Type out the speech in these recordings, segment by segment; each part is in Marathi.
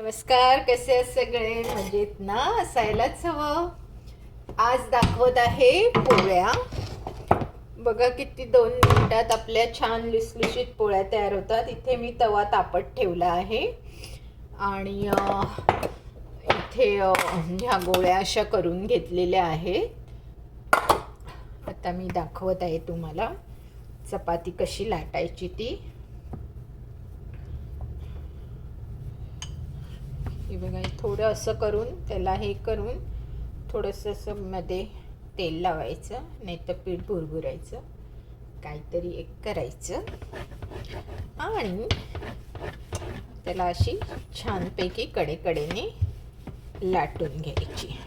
नमस्कार, कसे आहेत सगळे? मजेत ना? असायलाच हवं. आज दाखवत आहे पोळ्या. बघा किती 2 मिनिटात आपल्या छान लुसलुशीत पोळ्या तयार होतात. इथे मी तवा तापत ठेवला आहे आणि इथे ह्या गोळ्या अशा करून घेतलेल्या आहेत. आता मी दाखवत आहे तुम्हाला चपाती कशी लाटायची ती. हे बघा, थोडं असं करून त्याला हे करून थोडंसं असं मध्ये तेल लावायचं, नाही तर पीठ भुरभुरायचं, काहीतरी एक करायचं आणि त्याला अशी छानपैकी कडेकडेने लाटून घ्यायची.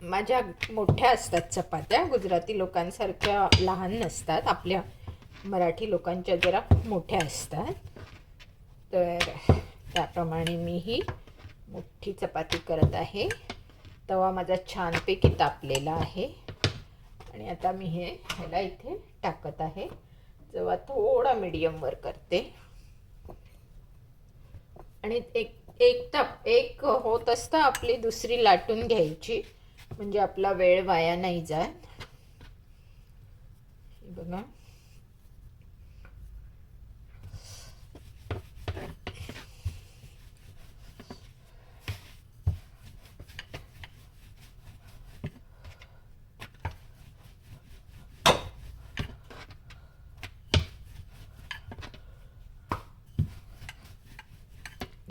माझ्या मोठ्या असतात चपात्या, गुजराती लोकांसारख्या लहान नसतात, आपल्या मराठी लोकांच्या जरा मोठ्या असतात. तर त्याप्रमाणे मी ही मोठी चपाती करत आहे. तवा माझा छानपैकी तापलेला आहे आणि आता मी ह्याला इथे टाकत आहे. जेव्हा थोडा मीडियमवर करते आणि एक होत असता आपली दुसरी लाटून घ्यायची, म्हणजे आपला वेळ वाया नाही जात. बघा,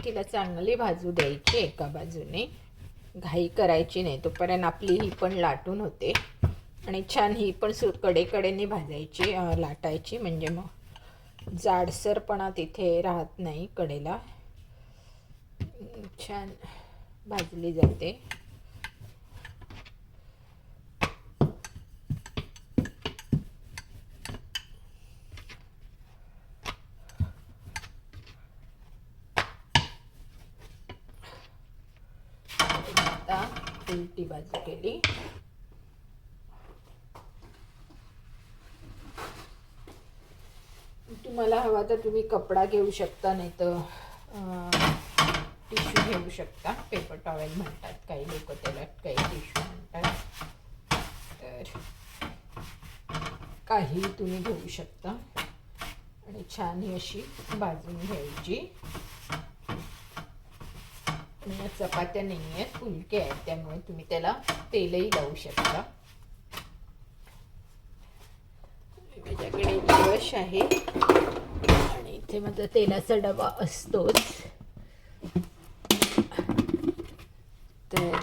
तिला चांगली भाजू द्यायची एका बाजूने, घाई करायची नाही, तोपर्यंत आपली ही पण लाटून होते आणि छान ही पण कडेकडेने भाजायची, लाटायची, म्हणजे मग जाडसरपणा तिथे राहत नाही, कडेला छान भाजली जाते. आता उलटी बाजू केली. तुम्हाला हवा तर तुम्ही कपडा घेऊ शकता, नाही तर टिश्यू घेऊ शकता. पेपर टॉवेल म्हणतात काही लोक त्याला, काही टिश्यू म्हणतात. तर काही तुम्ही घेऊ शकता आणि छान ही अशी भाजून घ्यायची. चपात्या नाही आहेत, फुलके आहेत, त्यामुळे तुम्ही त्याला तेलही लावू शकता. माझ्याकडे ब्रश आहे आणि इथे माझा तेलाचा डबा असतोच, तर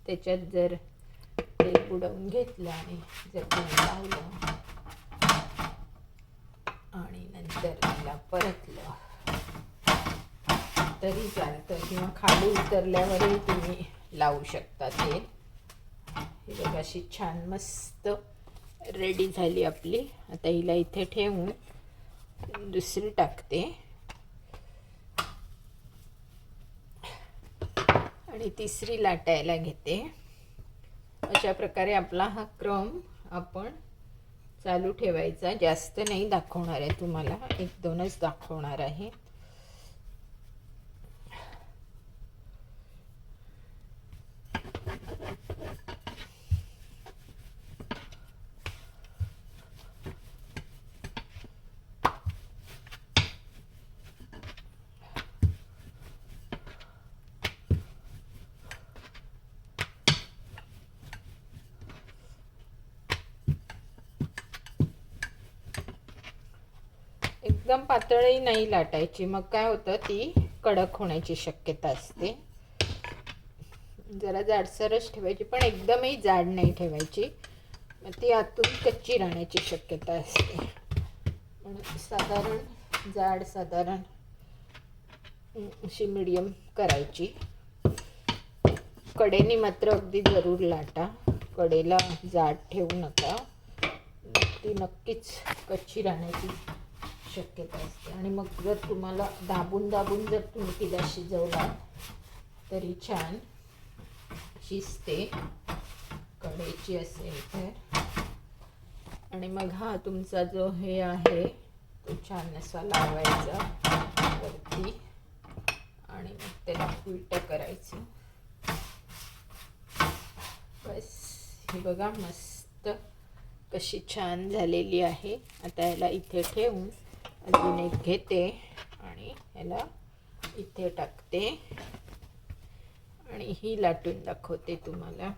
त्याच्यात जर तेल बुडवून घेतलं आणि जर तुम्ही लावलं आणि नंतर त्याला परतलं तरी चालतं, किंवा खाली उतरल्यावरही तुम्ही लावू शकता तेल. ही बघा, अशी छान मस्त रेडी झाली आपली. आता हिला इथे ठेवून दुसरी टाकते आणि तिसरी लाटायला घेते. अशा प्रकारे आपला हा क्रम आपण चालू ठेवायचा. जास्त नाही दाखवणार आहे तुम्हाला, 1-2च दाखवणार आहे. एकदम पातळही नाही लाटायची, मग काय होतं, ती कडक होण्याची शक्यता असते. जरा जाडसरच ठेवायची, पण एकदमही जाड नाही ठेवायची, मग ती आतून कच्ची राहण्याची शक्यता असते. म्हणून साधारण अशी मीडियम करायची. कडेने मात्र अगदी जरूर लाटा, कडेला जाड ठेवू नका, ती नक्कीच कच्ची राहण्याची शक्यता असते. आणि मग जर तुम्हाला दाबून दाबून जर तुम्ही तिला शिजवला तरी छान शिजते, कढईची असेल तर. आणि मग हा तुमचा जो हे आहे तो छान असा लावायचा वरती आणि मग त्याला उलटं करायचं. बस, ही बघा मस्त कशी छान झालेली आहे. आता याला इथे ठेवून अजून एक घेते आणि ह्याला इथे टाकते आणि ही लाटून दाखवते तुम्हाला.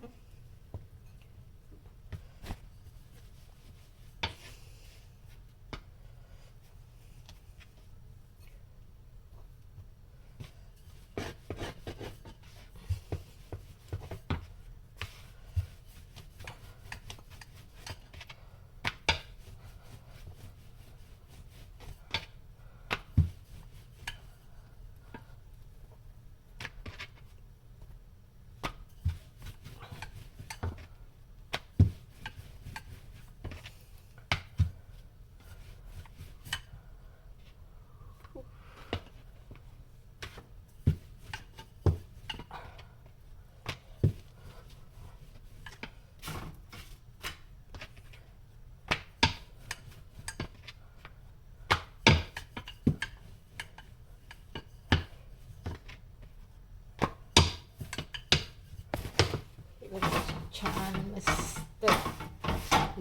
छान मस्त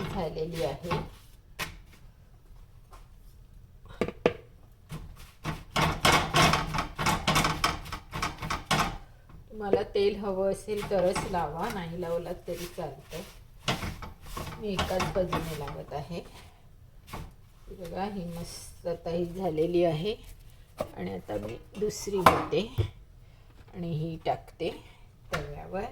झालेली आहे. तुम्हाला तेल हवं असेल तरच लावा, नाही लावलात तरी चालतं. मी एकाच बाजूने लावत आहे. बघा ही मस्त आता ही झालेली आहे. आणि आता मी दुसरी घेते आणि ही टाकते तव्यावर.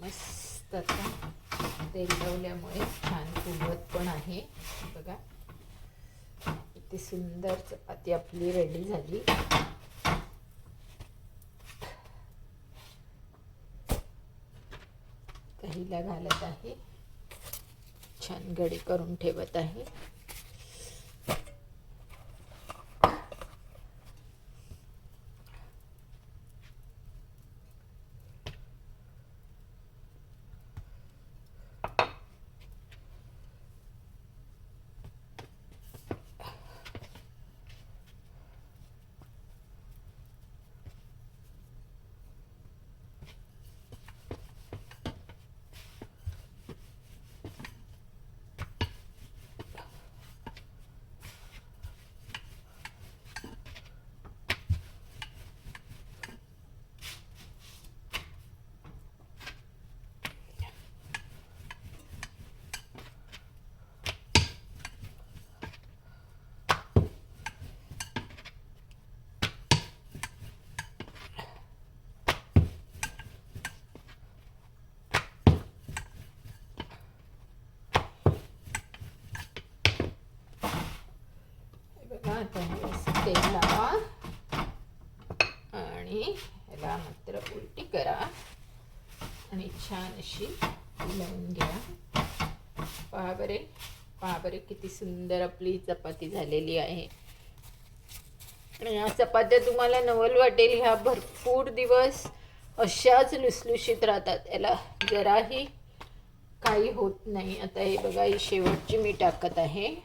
मस्त आता तेल लावल्यामुळे छान फुगत पण आहे. बघा किती सुंदर चपाती आपली रेडी झाली. कढईला घालत आहे, छान गडी करून ठेवत आहे. आता तेल लावा आणि ह्याला मात्र उलटी करा आणि छान अशी लावून घ्या. पहा बरे किती सुंदर आपली चपाती झालेली आहे. आणि या चपात्या तुम्हाला नवल वाटेल, ह्या भरपूर दिवस अशाच लुसलुशीत राहतात, याला जराही काही होत नाही. आता हे बघा, ही शेवटची मी टाकत आहे.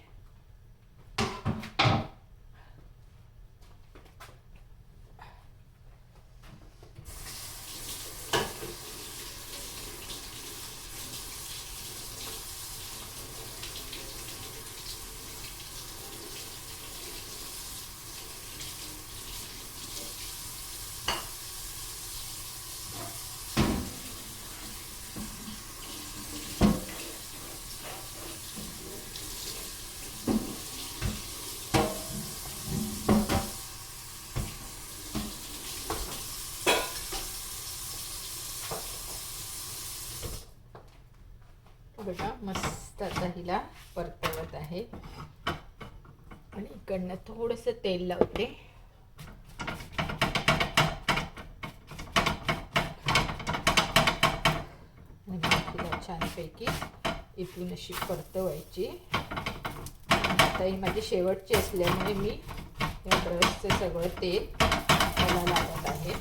बघा मस्त आता हिला परतवत आहे आणि इकडनं थोडंसं तेल लावते. हिला छानपैकी इथून अशी परतवायची. आता ही माझी शेवटची असल्यामुळे मी या ब्रशचं सगळं तेल त्याला लावत आहे.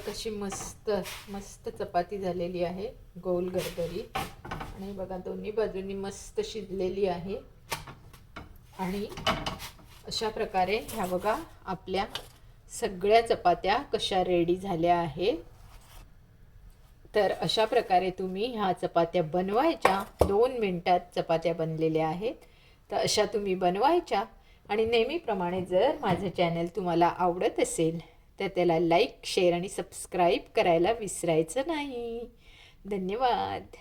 कशी मस्त मस्त चपाती झालेली आहे, गोल गरगरी. आणि बघा दोन्ही बाजूनी मस्त शिजलेली आहे. आणि अशा प्रकारे ह्या बघा आपल्या सगळ्या चपात्या कशा रेडी झाल्या आहेत. तर अशा प्रकारे तुम्ही ह्या चपात्या बनवायच्या. 2 मिनिटात चपात्या बनलेल्या आहेत. तर अशा तुम्ही बनवायच्या. आणि नेहमीप्रमाणे जर माझं चॅनल तुम्हाला आवडत असेल तर त्याला लाईक, शेअर आणि सबस्क्राईब करायला विसरायचं नाही. धन्यवाद.